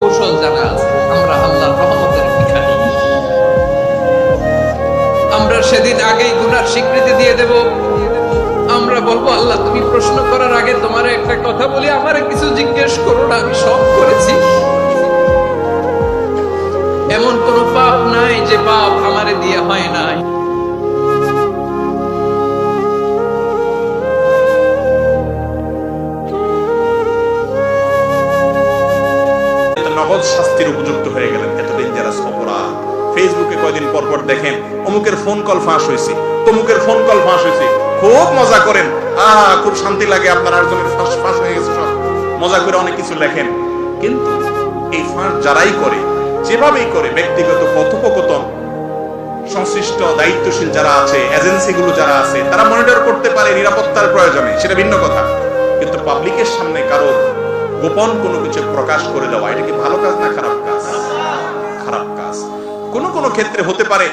কৌশল জানা আছে, আমরা আল্লাহর রহমতের ভিখারি। আমরা সেদিন আগেই গুনার স্বীকৃতি দিয়ে দেব। আমরা বলবো, আল্লাহ তুমি প্রশ্ন করার আগে তোমার একটা কথা বলি, আমারে কিছু জিজ্ঞেস করো না, আমি সব করেছি। এমন কোন পাপ নাই যে পাপ আমারে দিয়ে হয় নাই। নগদ শাস্তির উপযুক্ত হয়ে গেলেন, এত ডেঞ্জারাস অপরাধ। ফেসবুকে কয়দিন পর পর দেখেন অমুকের ফোন কল ফাঁস হয়েছে, তমুকের ফোন কল ফাঁস হয়েছে, খুব মজা করেন, খুব শান্তি লাগে, আপনার আরেকজনের ফাঁস হয়ে গেছে, সব মজা করে অনেক কিছু লেখেন। কিন্তু এই ফাঁস যারাই করে, যেভাবেই করে, ব্যক্তিগত কথোপকথন সংশ্লিষ্ট দায়িত্বশীল যারা আছে, এজেন্সিগুলো যারা আছে, তারা মনিটর করতে পারে নিরাপত্তার প্রয়োজনে, সেটা ভিন্ন কথা। কিন্তু পাবলিকের সামনে কারো গোপন কোনো কিছু প্রকাশ করে দেওয়া, এটা কি ভালো কাজ না খারাপ কাজ? খারাপ কাজ। কোন কোন ক্ষেত্রে হতে পারে